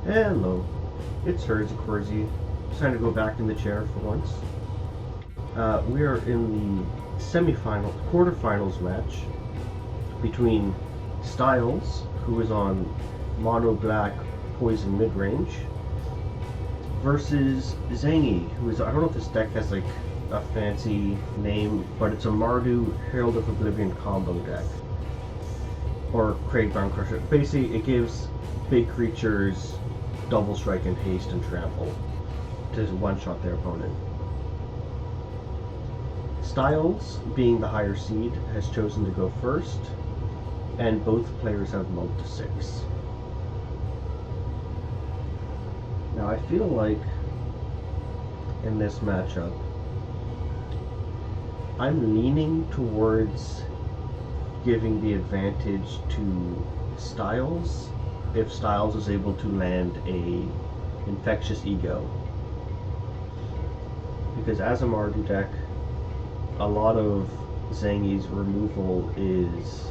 Hello, it's Herds, of course. Just trying to go back in the chair for once. We are in the quarterfinals match between Styles, who is on Mono Black Poison Midrange, versus Zangy, who is, I don't know if this deck has like a fancy name, but it's a Mardu Herald of Oblivion combo deck. Or Crate Ground Crusher. Basically, it gives big creatures double strike and haste and trample to one-shot their opponent. Styles, being the higher seed, has chosen to go first, and both players have moved to 6. Now I feel like in this matchup, I'm leaning towards giving the advantage to Styles if Styles is able to land a Infectious Ego. Because as a Mardu deck, a lot of Zangy's removal is...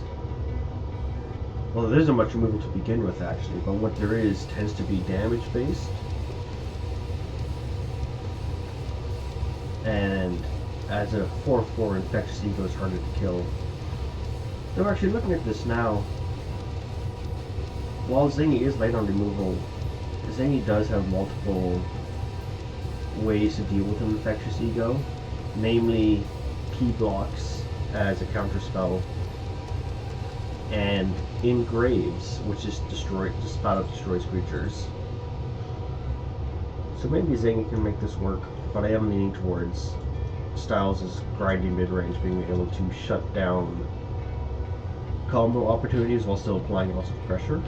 well, there isn't much removal to begin with actually, but what there is tends to be damage based. And as a 4/4 Infectious Ego is harder to kill. Though actually looking at this now, while Zangy is light on removal, Zangy does have multiple ways to deal with an Infectious Ego, namely P-blocks as a counterspell, and Engraves, which is just flat out destroys creatures. So maybe Zangy can make this work, but I am leaning towards Styles' grinding mid-range being able to shut down combo opportunities while still applying lots of pressure.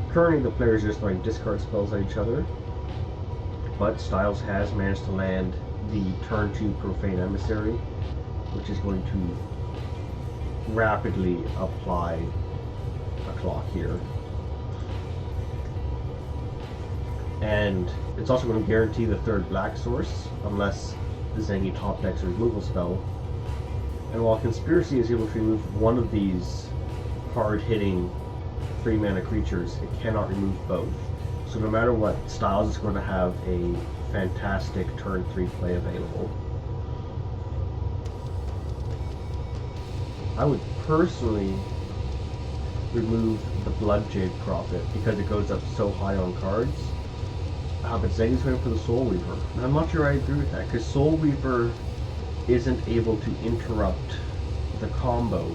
Currently the players are just throwing discard spells at each other, but Styles has managed to land the turn 2 Profane Emissary, which is going to rapidly apply a clock here. And it's also going to guarantee the 3rd black source, unless Zangy top decks a removal spell. And while Conspiracy is able to remove one of these hard-hitting 3-mana creatures, it cannot remove both. So no matter what, Styles is going to have a fantastic turn 3 play available. I would personally remove the Bloodjade Prophet because it goes up so high on cards. But Zangy's going for the Soul Reaver. And I'm not sure I agree with that, because Soul Reaver isn't able to interrupt the combo.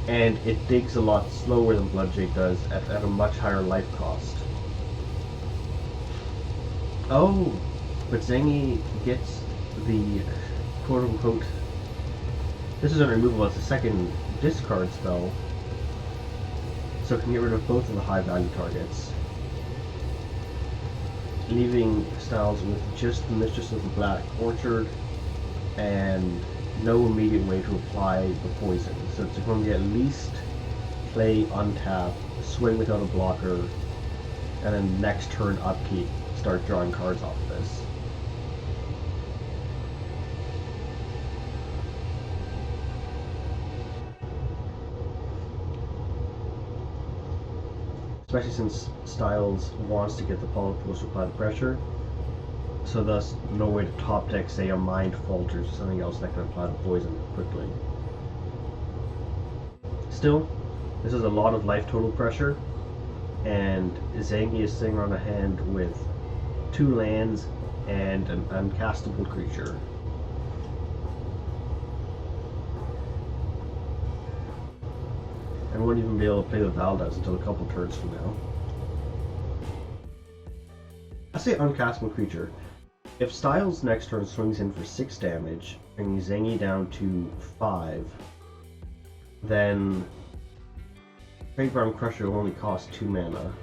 And it digs a lot slower than Bloodjade does at a much higher life cost. Oh, but Zangy gets the quote-unquote... this isn't removal, it's a second discard spell. So it can get rid of both of the high-value targets, leaving Styles with just the Mistress of the Black Orchard and no immediate way to apply the poison. So it's going to at least play untap, swing without a blocker, and then next turn upkeep, start drawing cards off of this. Especially since Styles wants to get the Polypus to apply the pressure, so thus no way to top deck, say, a Mind Falters or something else that can apply the poison quickly. Still, this is a lot of life total pressure, and Zangy is sitting on a hand with 2 lands and an uncastable creature. And won't even be able to play the Valdez until a couple turns from now. I say uncastable creature. If Styles next turn swings in for 6 damage, bringing Zangy down to 5, then Graveyard Crusher will only cost 2 mana.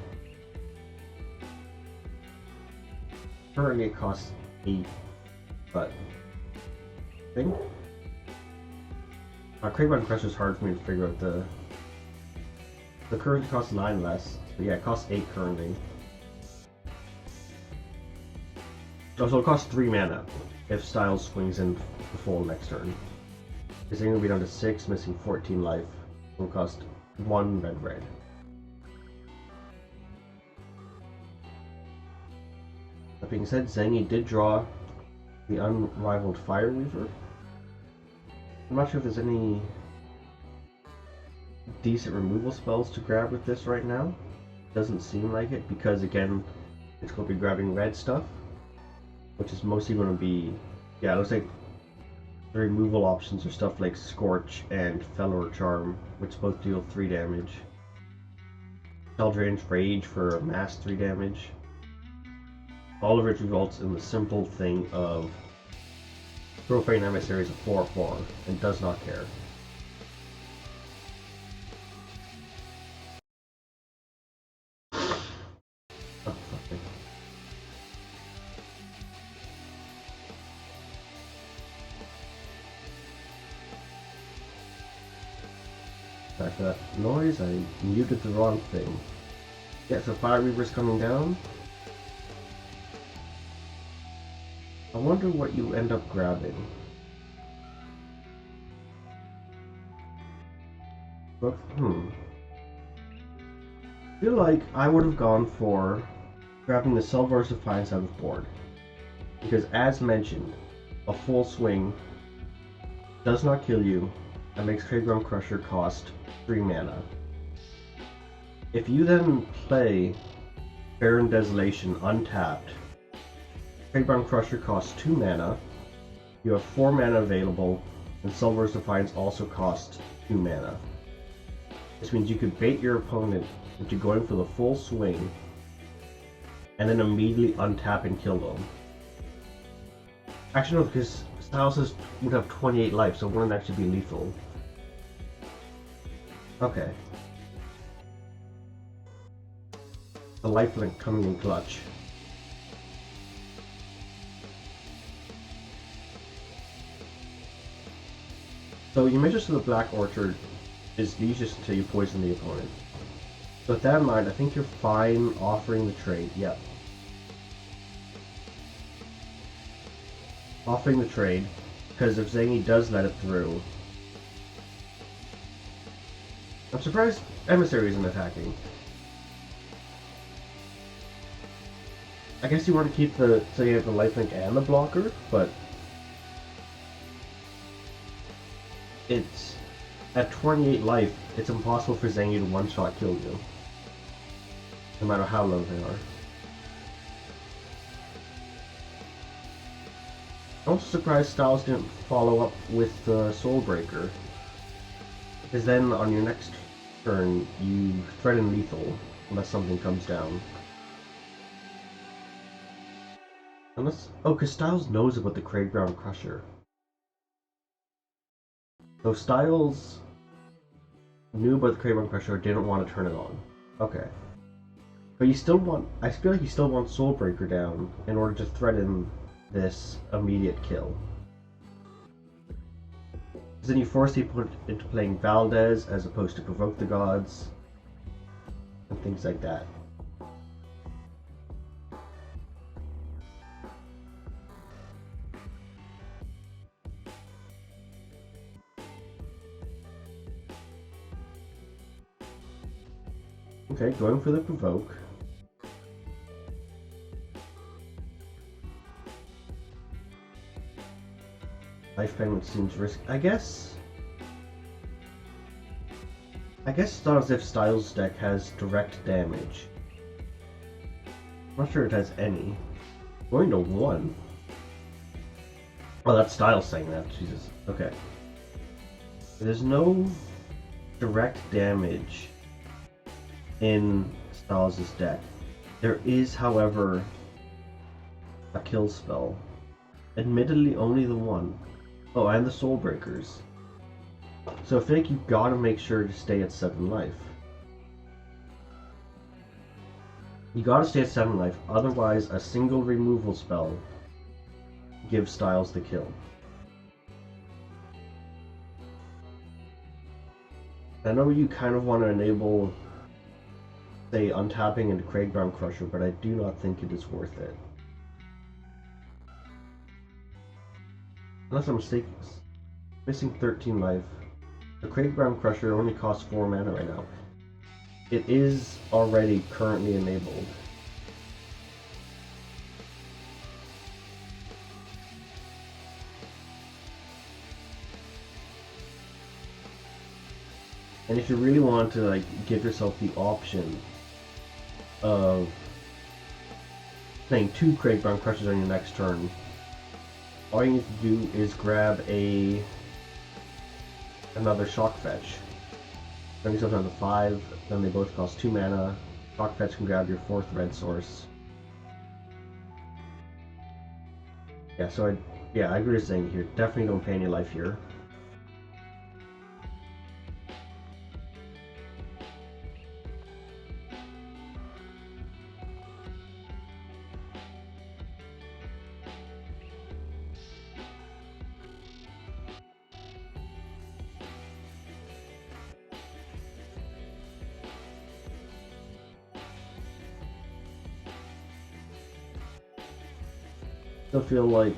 Currently it costs 8, but I think Graveyard Crusher is hard for me to figure out the current costs 9 less, but yeah, it costs 8 currently. Oh, so it costs 3 mana if Styles swings in the full next turn. This thing will be down to 6, missing 14 life. It will cost 1 red. That being said, Zangy did draw the Unrivaled Fireweaver. I'm not sure if there's any decent removal spells to grab with this right now. Doesn't seem like it, because again, it's going to be grabbing red stuff, which is mostly going to be, yeah, it looks like the removal options are stuff like Scorch and Fellow Charm, which both deal 3 damage. Midrange Rage for mass 3 damage. All of which results in the simple thing of Profane Emissary is a 4/4 and does not care. Oh, fuck me. Sorry for that noise, I muted the wrong thing. Yeah, so Fire Reaver's coming down. I wonder what you end up grabbing. But, I feel like I would have gone for grabbing the Silver's Defiance out of board. Because as mentioned, a full swing does not kill you and makes Cragground Crusher cost 3 mana. If you then play Barren Desolation untapped, Cragground Crusher costs 2 mana, you have 4 mana available, and Silver's Defiance also costs 2 mana. This means you could bait your opponent into going for the full swing, and then immediately untap and kill them. Actually no, because Styles would have 28 life, so it wouldn't actually be lethal. Okay. The lifelink coming in clutch. So your Mistress to the Black Orchard is useless until you poison the opponent. So with that in mind, I think you're fine offering the trade. Yep. Offering the trade, because if Zangy does let it through... I'm surprised Emissary isn't attacking. I guess you want to keep the, so you have the lifelink and the blocker, but it's at 28 life, it's impossible for Zangy to one-shot kill you, no matter how low they are. I'm also surprised Styles didn't follow up with the Soulbreaker, because then on your next turn you threaten lethal unless something comes down. Unless, oh, because Styles knows about the Cragground Crusher. So Styles knew about the Cragground Crusher, didn't want to turn it on. Okay. But you still want, I feel like you still want Soulbreaker down in order to threaten this immediate kill. Because then you force the opponent into playing Valdez as opposed to Provoke the Gods, and things like that. Okay, going for the Provoke. Life Penguin seems risky. I guess it's not as if Styles' deck has direct damage. I'm not sure it has any. Going to 1. Oh, that's Styles saying that. Jesus. Okay. There's no direct damage in Styles' deck. There is, however, a kill spell. Admittedly, only the one. Oh, and the Soulbreakers. So I think you gotta make sure to stay at 7 life. You gotta stay at 7 life, otherwise a single removal spell gives Styles the kill. I know you kind of want to enable, say, untapping into Cragground Crusher, but I do not think it is worth it. Unless I'm mistaken, missing 13 life. The Cragground Crusher only costs 4 mana right now. It is already currently enabled. And if you really want to like give yourself the option of playing 2 Crate Ground Crushers on your next turn, all you need to do is grab another Shock Fetch. Bring yourself down to 5, then they both cost 2 mana. Shock Fetch can grab your 4th red source. Yeah, so I agree with Zangy here. Definitely don't pay any life here. Still feel like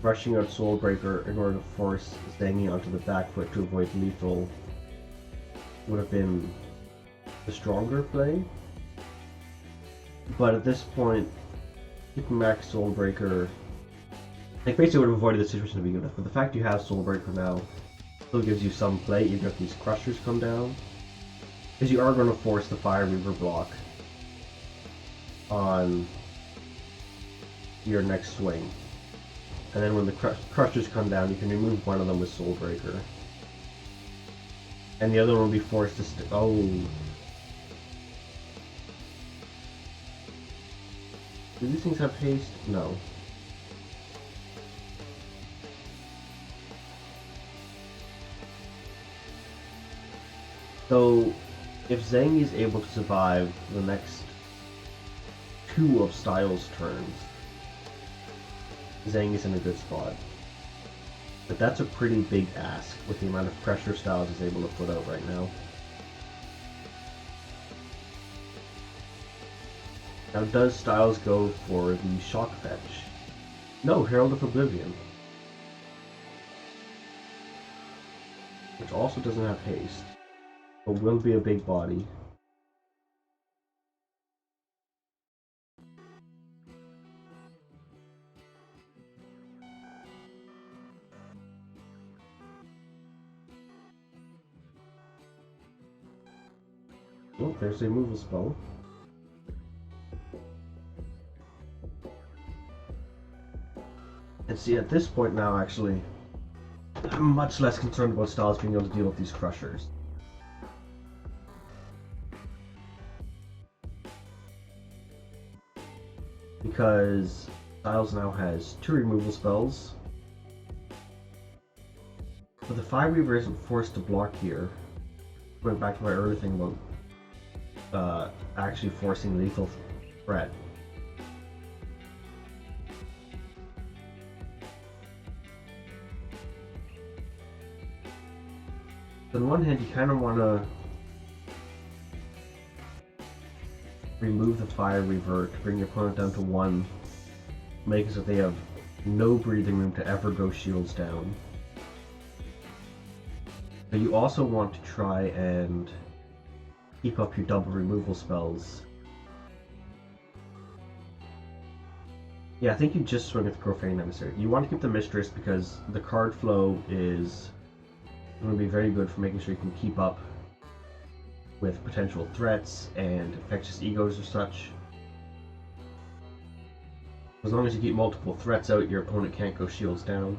rushing out Soulbreaker in order to force Zangy onto the back foot to avoid lethal would have been the stronger play. But at this point, keeping back Soulbreaker, like basically would have avoided the situation to begin with. But the fact you have Soulbreaker now still gives you some play, even if these Crushers come down. Because you are going to force the Fire Reaver block on your next swing. And then when the Crushers come down, you can remove one of them with Soulbreaker. And the other one will be forced to oh. Do these things have haste? No. So, if Zangy is able to survive the next 2 of Styles' turns, Zangy's in a good spot. But that's a pretty big ask with the amount of pressure Styles is able to put out right now. Now, does Styles go for the Shock Fetch? No, Herald of Oblivion. Which also doesn't have haste, but will be a big body. Oh, there's a removal spell. And see, at this point now, actually, I'm much less concerned about Styles being able to deal with these Crushers. Because Styles now has 2 removal spells. But the Fire Reaver isn't forced to block here. Going back to my earlier thing about actually forcing lethal threat. On one hand, you kind of want to remove the Fire Reaver to bring your opponent down to 1, make it so they have no breathing room to ever go shields down. But you also want to try and keep up your double removal spells. Yeah, I think you just swing at the Profane Emissary. You want to keep the Mistress because the card flow is going to be very good for making sure you can keep up with potential threats and infectious egos or such. As long as you keep multiple threats out, your opponent can't go shields down.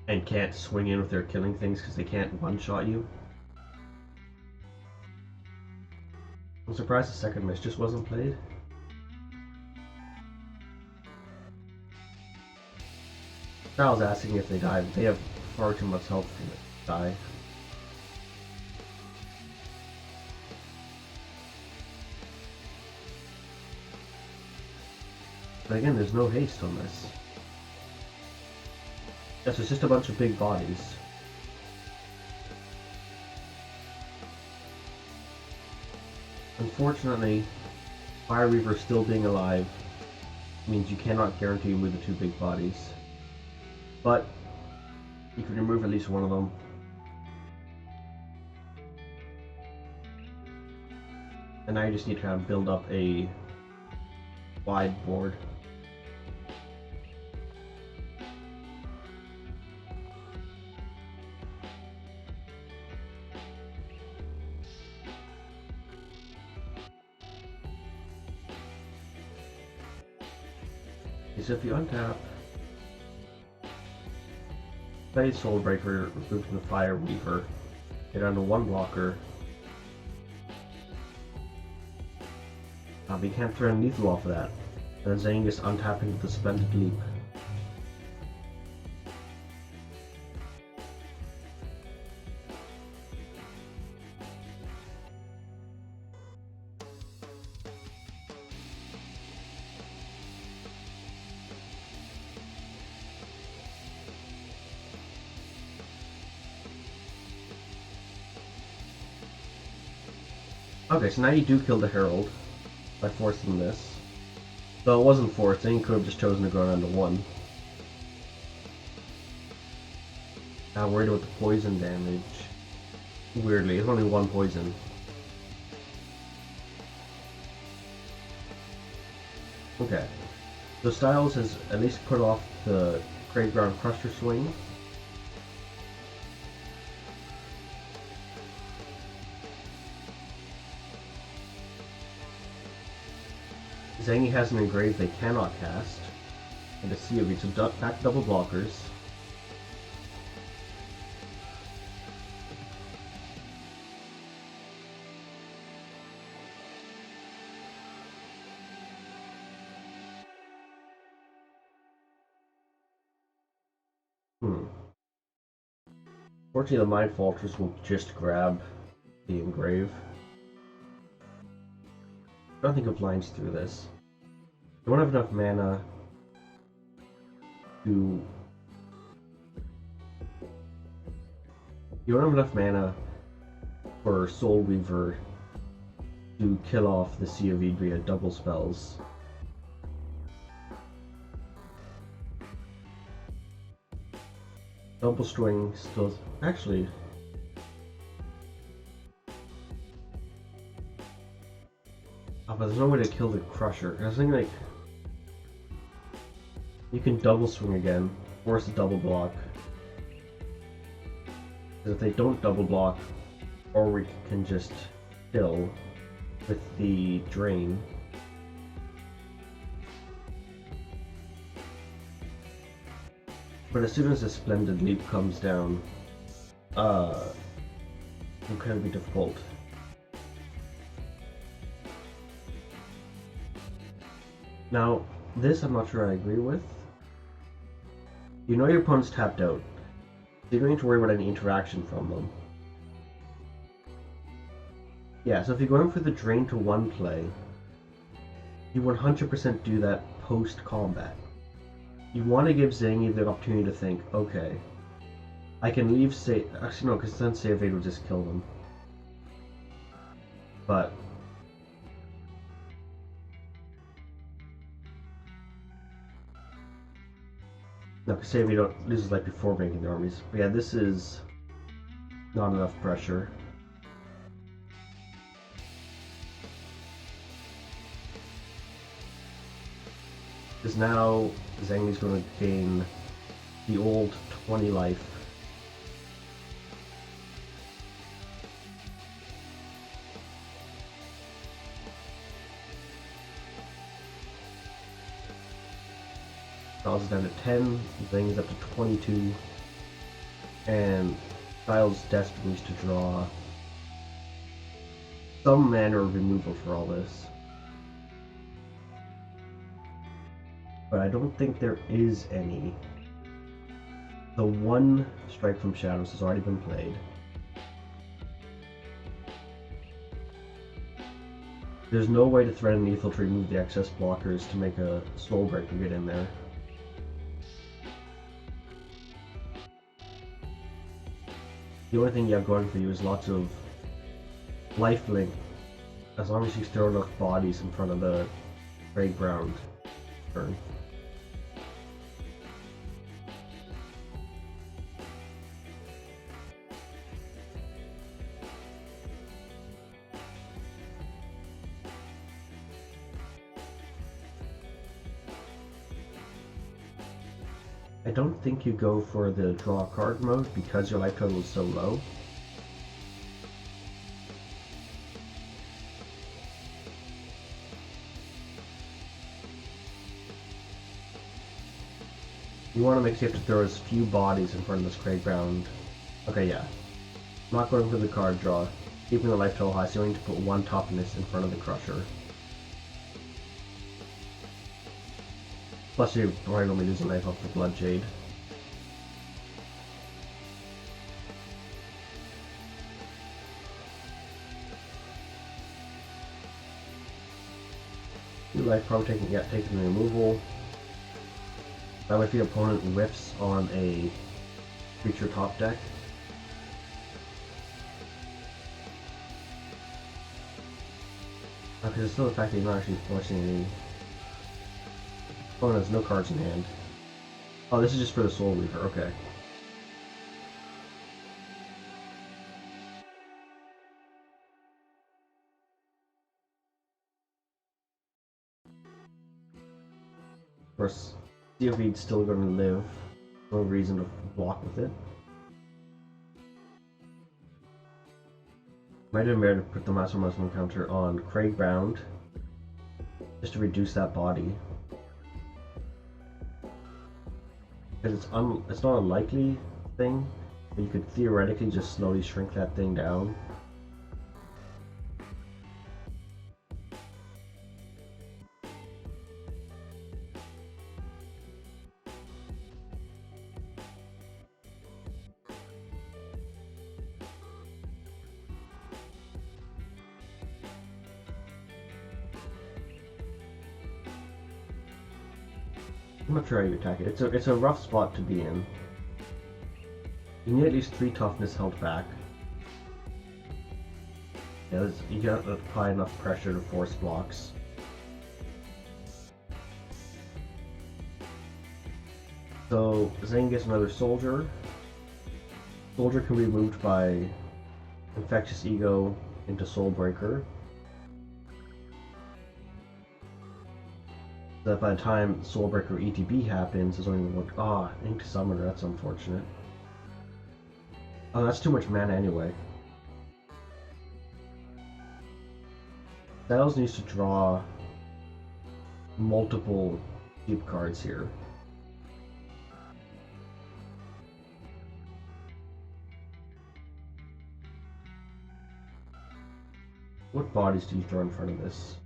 And can't swing in with their killing things because they can't one-shot you. I'm surprised the second Mistress wasn't played. Styles asking if they die, but they have far too much health to die. But again, there's no haste on this. Yes, it's just a bunch of big bodies. Unfortunately, Fire Reaver still being alive means you cannot guarantee you move the 2 big bodies. But you can remove at least one of them. And now you just need to kind of build up a wide board. so if you untap, play Soul Breaker, remove from the Fire Weaver, get down to 1 blocker. But you can't throw any lethal off of that. And then Zangy just untap into the Splendid Leap. Okay, so now you do kill the Herald by forcing this. Though it wasn't forced, then you could have just chosen to go down to 1. Not worried about the poison damage. Weirdly, it's only 1 poison. Okay. So Styles has at least put off the Graveground Crusher swing. Zangy has an Engrave they cannot cast, and a Sea of Reach, so back double blockers. Fortunately, the Mind Fortress will just grab the Engrave. I don't think it blinds through this. You won't have enough mana to... You don't have enough mana for Soul Weaver to kill off the Sea of Idria double spells. Double String still... Actually... Oh, but there's no way to kill the Crusher. I was thinking, like... You can double swing again, force a double block. Because if they don't double block, or we can just kill with the Drain. But as soon as the Splendid Leap comes down, it's going to be difficult. Now, this I'm not sure I agree with. You know your opponent's tapped out, so you don't need to worry about any interaction from them. Yeah, so if you're going for the Drain to 1 play, you 100% do that post-combat. You want to give Zangy the opportunity to think, okay, I can leave Save... Actually no, because then Save Aid will just kill them. But... No, because Save Aid loses like before making the armies. But yeah, this is not enough pressure. Because now Zangy's going to gain the old 20 life. Styles is down to 10, Zangy's up to 22, and Styles desperately needs to draw some mana of removal for all this. But I don't think there is any. The 1 Strike from Shadows has already been played. There's no way to threaten Lethal to remove the excess blockers to make a Soul Breaker get in there. The only thing you have going for you is lots of lifelink, as long as you throw enough bodies in front of the trade ground turn. I don't think you go for the draw card mode because your life total is so low. You want to make sure you have to throw as few bodies in front of this Craig Brown. Okay, yeah. I'm not going for the card draw. Keeping the life total high, so you need to put one toughness in front of the Crusher. Plus you're probably going to be losing life off the Blood Jade. Two life probably taking the removal. That way if your opponent whiffs on a creature top deck. Because it's still the fact that you're not actually forcing any. Oh, no, there's no cards in hand. Oh, this is just for the Soul Reaver, okay. Of course, COV's still going to live. No reason to block with it. Might have been to put the Master Muslim counter on Craig Bound just to reduce that body. Because it's not a likely thing, but you could theoretically just slowly shrink that thing down. I'm not sure how you attack it. It's a rough spot to be in. You need at least 3 toughness held back. Yeah, you got to apply enough pressure to force blocks. So Zangy gets another soldier. Soldier can be moved by Infectious Ego into Soulbreaker. So that by the time Soulbreaker ETB happens, there's only one. Ah, Inked Summoner, that's unfortunate. Oh, that's too much mana anyway. Styles needs to draw multiple deep cards here. What bodies do you throw in front of this?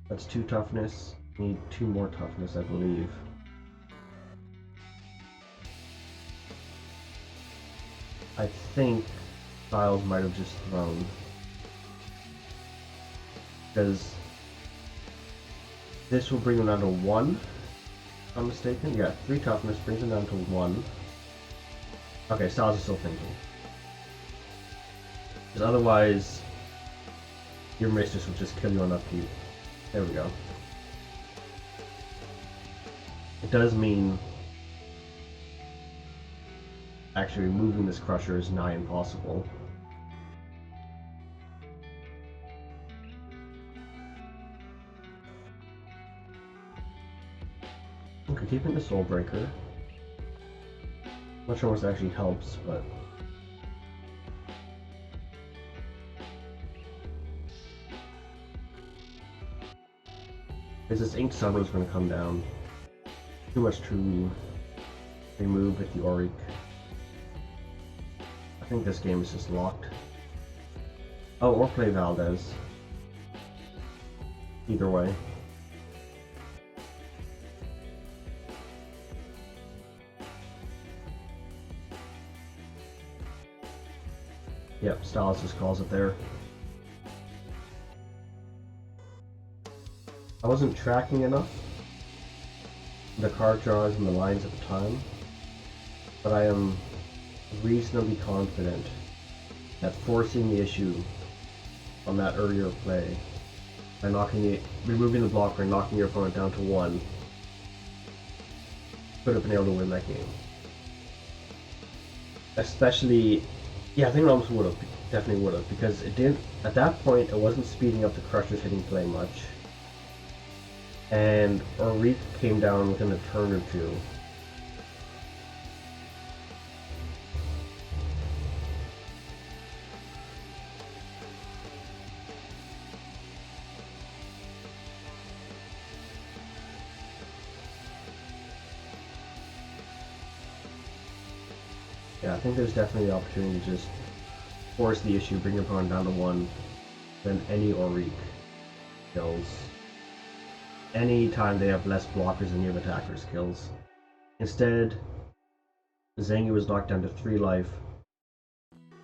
That's 2 toughness. Need 2 more toughness, I believe. I think Styles might have just thrown. Because this will bring him down to 1, if I'm mistaken. Yeah, 3 toughness brings him down to 1. Okay, Styles is still thinking. Because otherwise, your Mistress will just kill you on upkeep. There we go. It does mean actually removing this Crusher is nigh impossible. Okay, keeping the Soulbreaker. Not sure what actually helps, but because this Inked Summoner is going to come down. Too much to remove with the Auric. I think this game is just locked. Oh, or play Valdez. Either way. Yep, Styles just calls it there. I wasn't tracking enough the card draws and the lines at the time, but I am reasonably confident that forcing the issue on that earlier play by removing the blocker and knocking your opponent down to 1 could have been able to win that game. Especially, yeah, I think it almost would have, definitely would have, because it didn't, at that point it wasn't speeding up the Crusher's hitting play much. And Auric came down within a turn or 2. Yeah, I think there's definitely the opportunity to just force the issue, bring your opponent down to 1, then any Auric kills. Anytime they have less blockers than you have attackers kills. Instead, Zangy was knocked down to 3 life,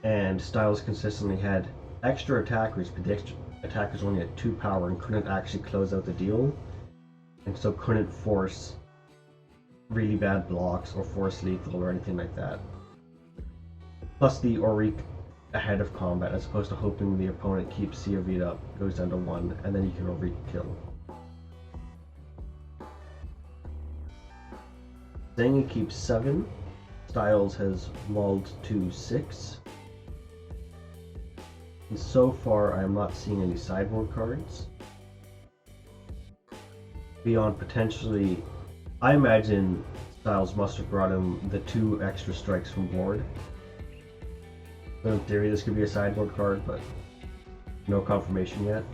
and Styles consistently had extra attackers, but the extra attackers only had 2 power and couldn't actually close out the deal, and so couldn't force really bad blocks or force lethal or anything like that. Plus the Auric ahead of combat, as opposed to hoping the opponent keeps COV'd up, goes down to 1, and then you can Auric kill. Zangy keeps 7, Styles has mulled to 6. And so far, I am not seeing any sideboard cards. Beyond potentially, I imagine Styles must have brought him the 2 extra strikes from board. So in theory, this could be a sideboard card, but no confirmation yet.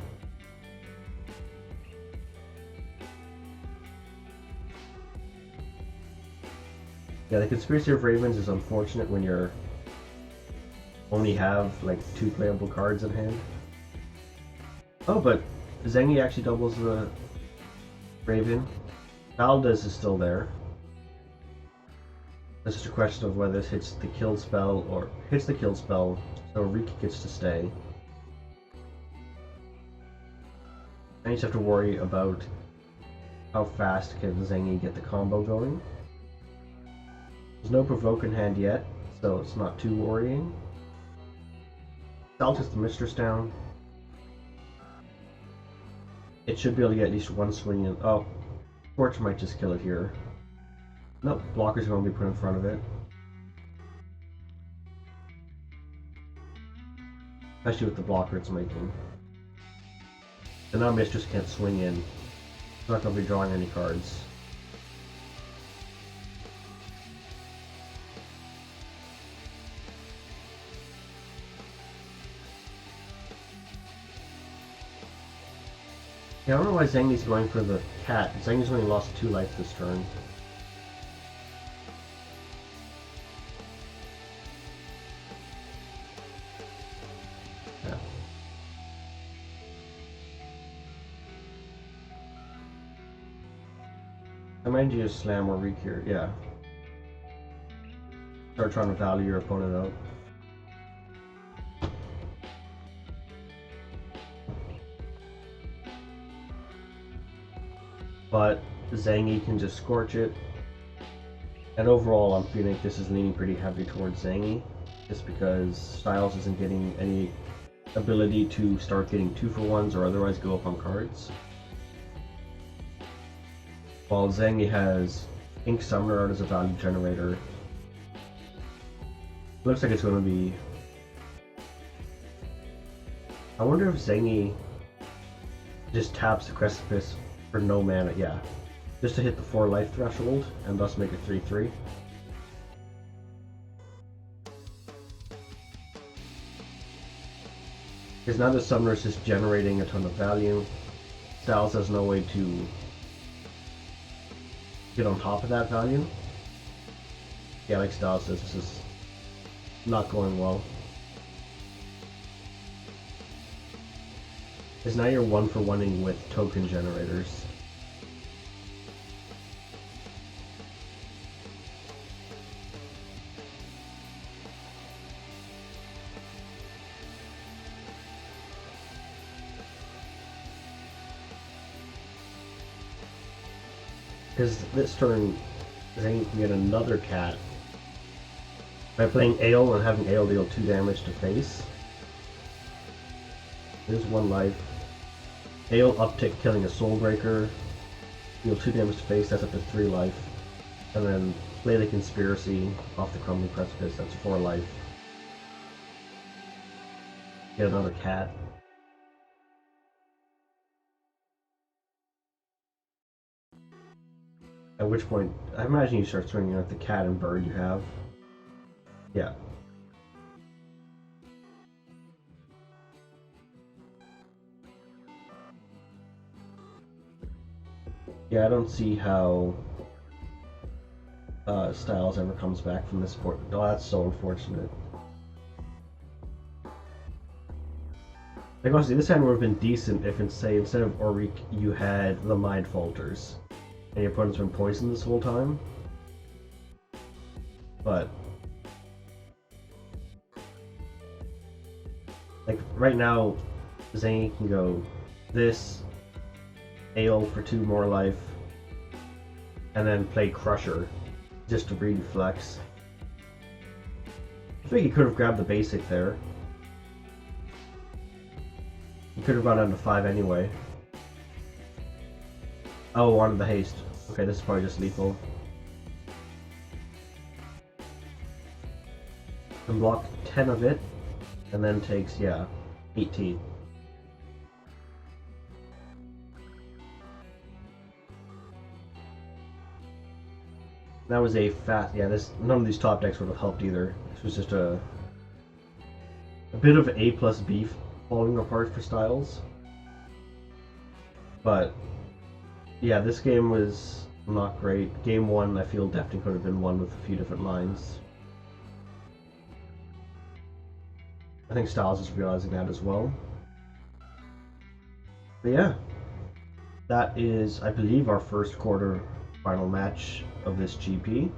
Yeah, the Conspiracy of Ravens is unfortunate when you're only have like 2 playable cards in hand. Oh, but Zangy actually doubles the Raven. Valdez is still there. It's just a question of whether this hits the kill spell or hits the kill spell, so Riki gets to stay. I just have to worry about how fast can Zangy get the combo going. There's no provoke in hand yet, so it's not too worrying. I'll just the Mistress down. It should be able to get at least 1 swing in. Oh, Torch might just kill it here. Nope, blockers are going to be put in front of it. Especially with the blocker it's making. So now Mistress can't swing in. It's not going to be drawing any cards. Yeah, I don't know why Zangy's going for the cat. Zangy's only lost 2 life this turn. Yeah. I might just slam or Reek here, yeah. Start trying to value your opponent out. But Zangy can just scorch it. And overall, I'm feeling like this is leaning pretty heavy towards Zangy, just because Styles isn't getting any ability to start getting 2-for-1s or otherwise go up on cards. While Zangy has Ink Summoner Art as a value generator. Looks like it's going to be... I wonder if Zangy just taps the Precipice for no mana, yeah. Just to hit the 4 life threshold, and thus make it 3-3. Because now the Summoner is just generating a ton of value. Styles has no way to get on top of that value. Yeah, like Styles says, this is not going well. Because now you're 1-for-1ing with token generators. Because this turn, Zangy can get another cat by playing Ale and having Ale deal 2 damage to face. There's 1 life. Ale uptick killing a Soulbreaker, deal 2 damage to face, that's up to 3 life. And then play the Conspiracy off the Crumbling Precipice, that's 4 life. Get another cat. At which point, I imagine you start swinging at the cat and bird you have. Yeah. Yeah, I don't see how Styles ever comes back from this sport. Oh, that's so unfortunate. Like, honestly, this hand would have been decent if, say, instead of Auric, you had the Mind Falters, and your opponent's been poisoned this whole time. But, like, right now, Zangy can go this, AO for 2 more life, and then play Crusher, just to really flex. I think he could have grabbed the basic there. He could have gone down to 5 anyway. Oh, wanted the haste. Okay, this is probably just lethal. Can block 10 of it, and then takes, yeah, 18. That was a fast, yeah, none of these top decks would have helped either. This was just a bit of A plus B falling apart for Styles. But, yeah, this game was not great. Game 1, I feel, definitely could have been won with a few different lines. I think Styles is realizing that as well. But yeah, that is, I believe, our first quarter final match of this GP.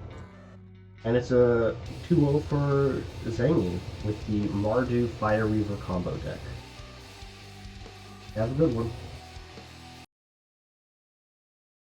And it's a 2-0 for Zangy with the Mardu Fire Reaver combo deck. Have a good one.